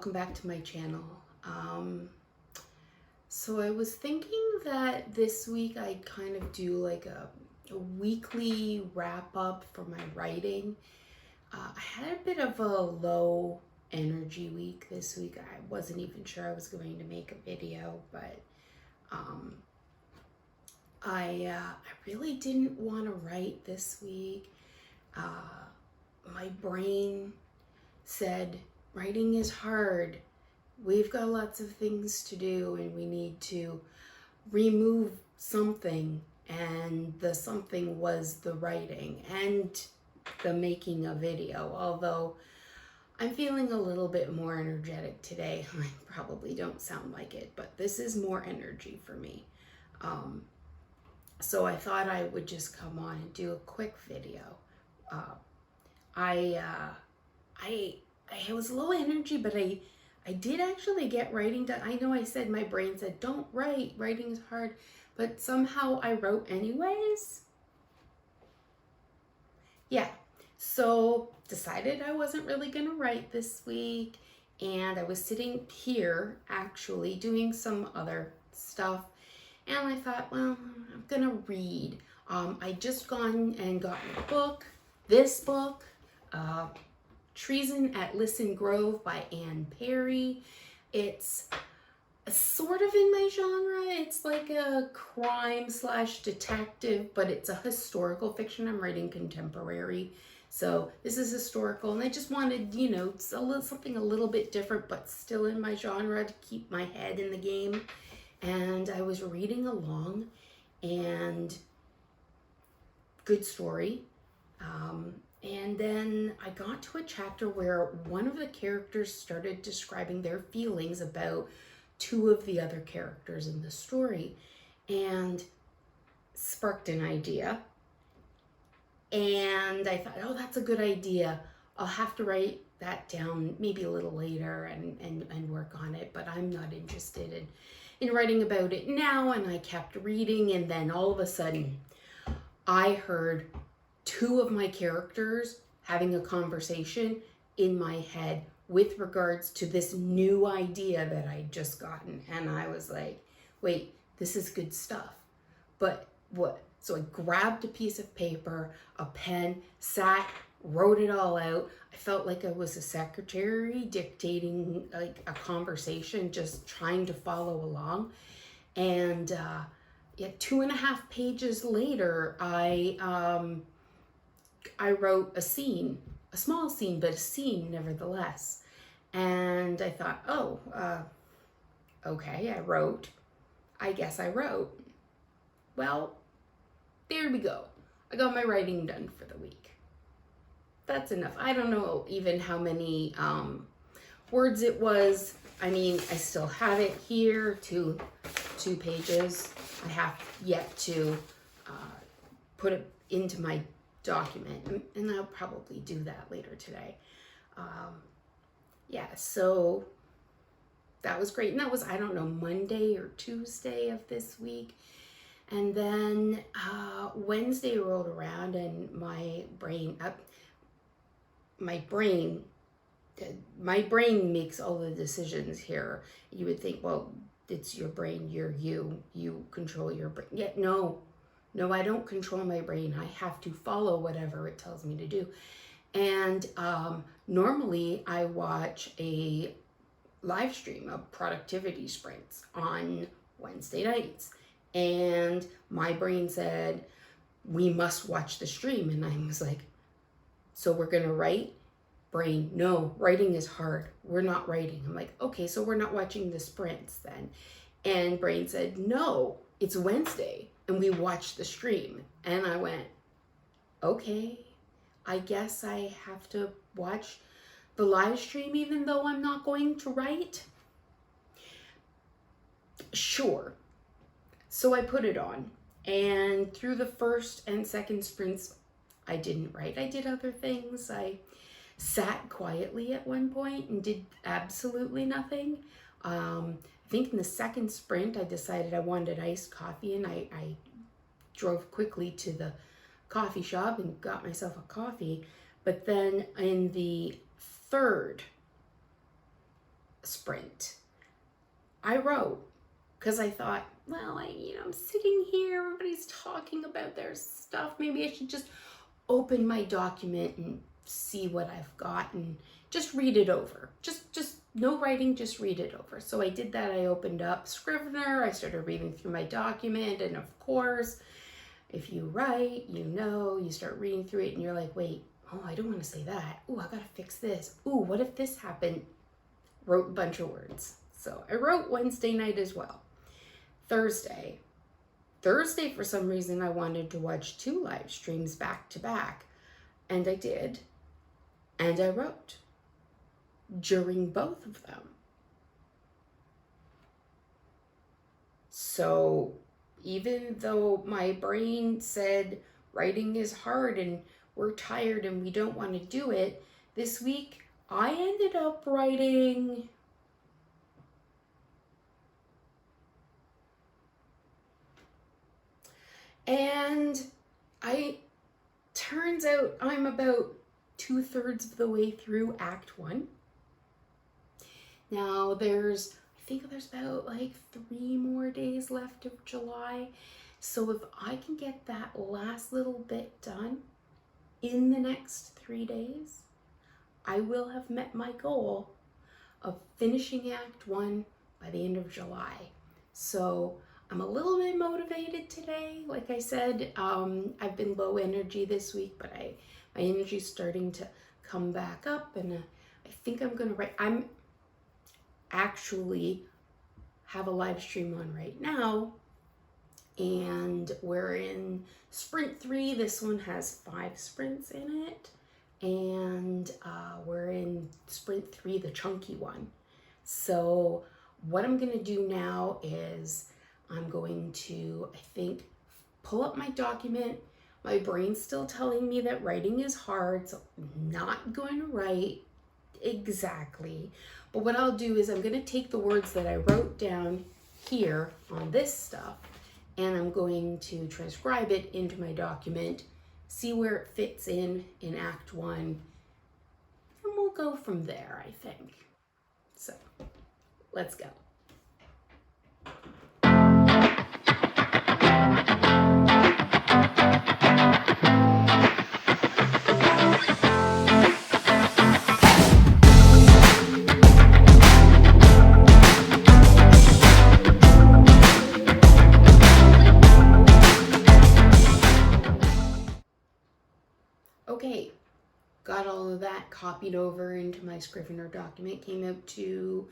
welcome back to my channel. So I was thinking that this week I'd kind of do like a weekly wrap up for my writing. I had a bit of a low energy week this week. I wasn't even sure I was going to make a video, but I really didn't want to write this week. My brain said, writing is hard. We've got lots of things to do and we need to remove something. And the something was the writing and the making a video. Although I'm feeling a little bit more energetic today. I probably don't sound like it, but this is more energy for me. So I thought I would just come on and do a quick video. I was low energy, but I did actually get writing done. I know I said my brain said, don't write, writing is hard, but somehow I wrote anyways. Yeah, so decided I wasn't really gonna write this week, and I was sitting here actually doing some other stuff, and I thought, well, I'm gonna read. I just gone and gotten a book, this book, Treason at Listen Grove by Anne Perry. It's sort of in my genre. It's like a crime / detective, but it's a historical fiction. I'm writing contemporary. So this is historical, and I just wanted, something a little bit different, but still in my genre to keep my head in the game. And I was reading along, and good story. And then I got to a chapter where one of the characters started describing their feelings about two of the other characters in the story, and sparked an idea. And I thought, oh, that's a good idea. I'll have to write that down maybe a little later and work on it, but I'm not interested in writing about it now. And I kept reading, and then all of a sudden I heard two of my characters having a conversation in my head with regards to this new idea that I'd just gotten. And I was like, wait, this is good stuff. But what? So I grabbed a piece of paper, a pen, sat, wrote it all out. I felt like I was a secretary dictating like a conversation, just trying to follow along. And 2.5 pages later, I wrote a scene, a small scene, but a scene nevertheless. And I thought, okay, I guess I wrote. Well, there we go. I got my writing done for the week. That's enough. I don't know even how many words it was. I mean, I still have it here, two pages. I have yet to put it into my document, and I'll probably do that later today. So that was great. And that was, I don't know, Monday or Tuesday of this week. And then Wednesday rolled around, and my brain makes all the decisions here. You would think, well, it's your brain, you control your brain. Yet no, I don't control my brain. I have to follow whatever it tells me to do. And normally I watch a live stream of productivity sprints on Wednesday nights. And my brain said, we must watch the stream. And I was like, so we're going to write? Brain, no, writing is hard. We're not writing. I'm like, okay, so we're not watching the sprints then. And brain said, no, it's Wednesday and we watched the stream. And I went, okay, I guess I have to watch the live stream even though I'm not going to write. Sure. So I put it on, and through the first and second sprints, I didn't write. I did other things. I sat quietly at one point and did absolutely nothing. I think in the second sprint, I decided I wanted iced coffee, and I drove quickly to the coffee shop and got myself a coffee. But then in the third sprint, I wrote, because I thought, well, I'm sitting here, everybody's talking about their stuff. Maybe I should just open my document and see what I've got and just read it over. Just no writing, just read it over. So I did that. I opened up Scrivener. I started reading through my document. And of course, if you write, you start reading through it and you're like, wait, oh, I don't want to say that. Oh, I got to fix this. Oh, what if this happened? Wrote a bunch of words. So I wrote Wednesday night as well. Thursday, for some reason, I wanted to watch 2 live streams back to back. And I did. And I wrote during both of them. So even though my brain said writing is hard and we're tired and we don't want to do it, this week I ended up writing and turns out I'm about 2/3 of the way through Act 1. Now I think there's about like 3 more days left of July. So if I can get that last little bit done in the next 3 days, I will have met my goal of finishing Act 1 by the end of July. So I'm a little bit motivated today. Like I said, I've been low energy this week, but my energy's starting to come back up, and I think I'm gonna write. I'm actually have a live stream on right now, and we're in sprint 3. This one has 5 sprints in it, and we're in sprint 3, the chunky one. So what I'm gonna do now is I'm going to, I think, pull up my document. My brain's still telling me that writing is hard, so I'm not going to write exactly. But what I'll do is I'm going to take the words that I wrote down here on this stuff, and I'm going to transcribe it into my document, see where it fits in Act 1, and we'll go from there, I think. So let's go. Okay, got all of that copied over into my Scrivener document. Came out to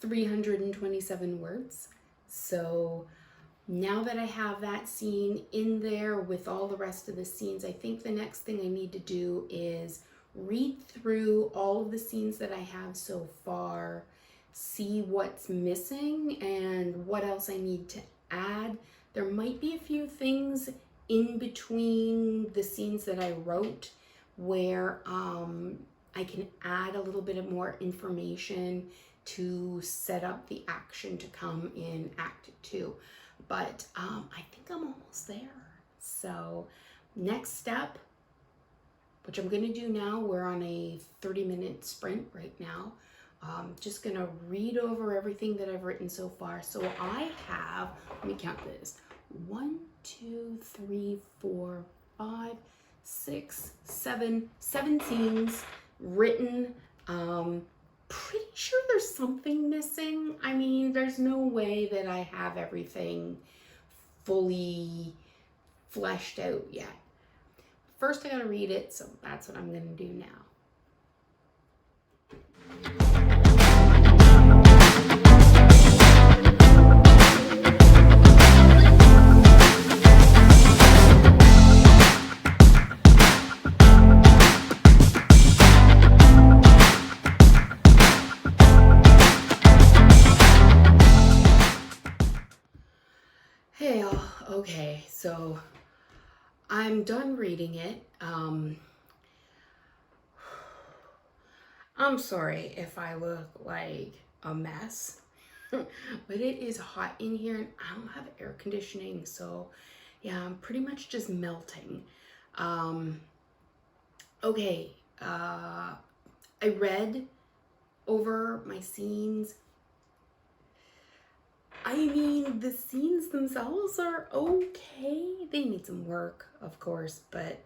327 words. So now that I have that scene in there with all the rest of the scenes, I think the next thing I need to do is read through all of the scenes that I have so far, see what's missing and what else I need to add. There might be a few things in between the scenes that I wrote where I can add a little bit of more information to set up the action to come in Act 2. But I think I'm almost there. So next step, which I'm gonna do now, we're on a 30-minute sprint right now. Just gonna read over everything that I've written so far. So I have, let me count this, 1, 2, 3, 4, 5, 6, 7 scenes written. Pretty sure there's something missing. I mean, there's no way that I have everything fully fleshed out yet. First I gotta read it, so that's what I'm gonna do now. Hey y'all, okay, so I'm done reading it. I'm sorry if I look like a mess, but it is hot in here and I don't have air conditioning, so yeah, I'm pretty much just melting. Okay, I read over my scenes. I mean, the scenes themselves are okay. They need some work, of course, but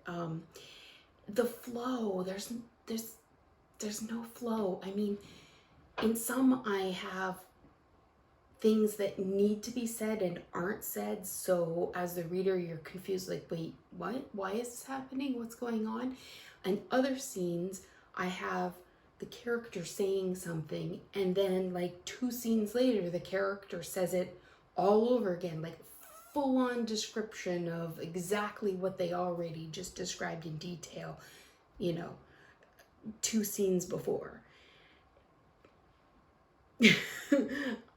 the flow, there's no flow. I mean, in some I have things that need to be said and aren't said, so as the reader you're confused, like, wait, what? Why is this happening? What's going on? And other scenes I have the character saying something, and then like 2 scenes later the character says it all over again, like full-on description of exactly what they already just described in detail, you know, 2 scenes before.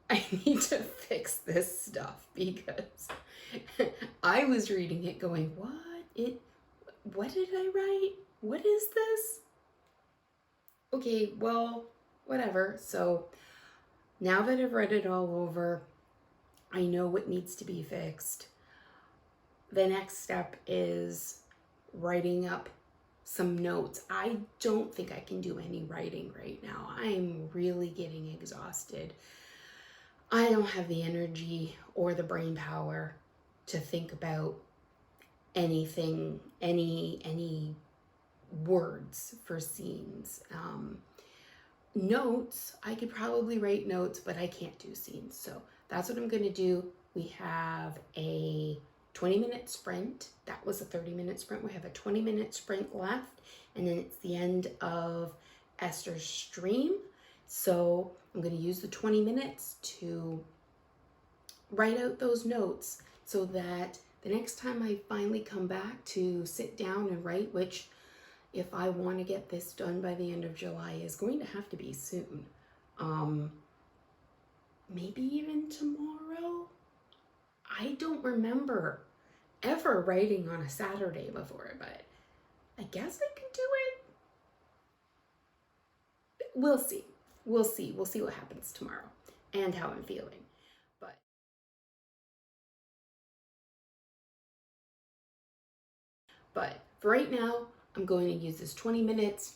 I need to fix this stuff, because I was reading it going, what did I write? What is this? Okay, well, whatever. So now that I've read it all over, I know what needs to be fixed. The next step is writing up some notes. I don't think I can do any writing right now. I'm really getting exhausted. I don't have the energy or the brain power to think about anything, any words for scenes. Notes, I could probably write notes, but I can't do scenes. So that's what I'm going to do. We have a 20-minute sprint. That was a 30-minute sprint. We have a 20-minute sprint left, and then it's the end of Esther's stream. So I'm going to use the 20 minutes to write out those notes, so that the next time I finally come back to sit down and write, which if I want to get this done by the end of July is going to have to be soon. Maybe even tomorrow. I don't remember ever writing on a Saturday before, but I guess I could do it. We'll see. We'll see. We'll see what happens tomorrow and how I'm feeling. But for right now, I'm going to use this 20 minutes,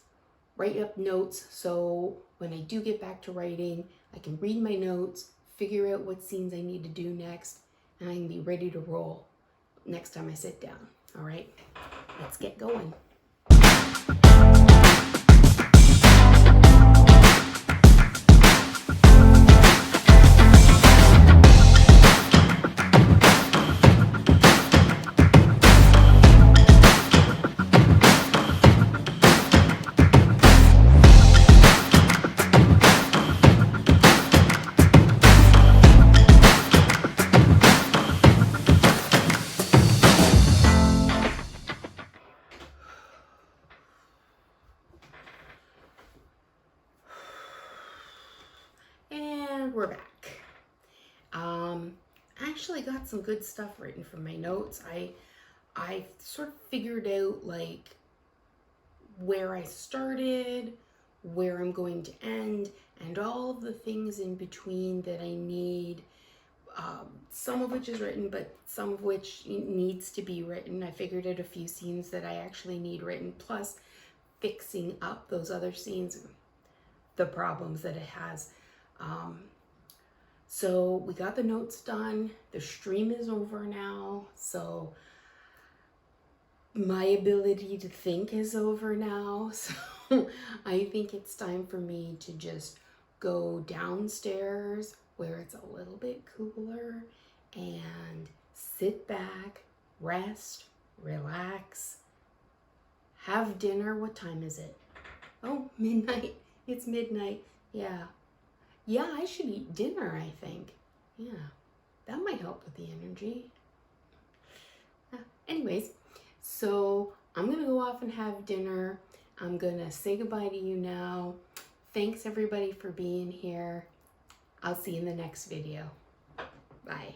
write up notes, so when I do get back to writing, I can read my notes, figure out what scenes I need to do next, and I can be ready to roll next time I sit down. All right, let's get going. And we're back. I actually got some good stuff written from my notes. I sort of figured out like where I started, where I'm going to end, and all of the things in between that I need. Some of which is written, but some of which needs to be written. I figured out a few scenes that I actually need written, plus fixing up those other scenes, the problems that it has. So we got the notes done. The stream is over now. So my ability to think is over now. So I think it's time for me to just go downstairs where it's a little bit cooler and sit back, rest, relax, have dinner. What time is it? Oh, midnight. It's midnight. Yeah. Yeah, I should eat dinner, I think. Yeah, that might help with the energy. Anyways, so I'm going to go off and have dinner. I'm going to say goodbye to you now. Thanks, everybody, for being here. I'll see you in the next video. Bye.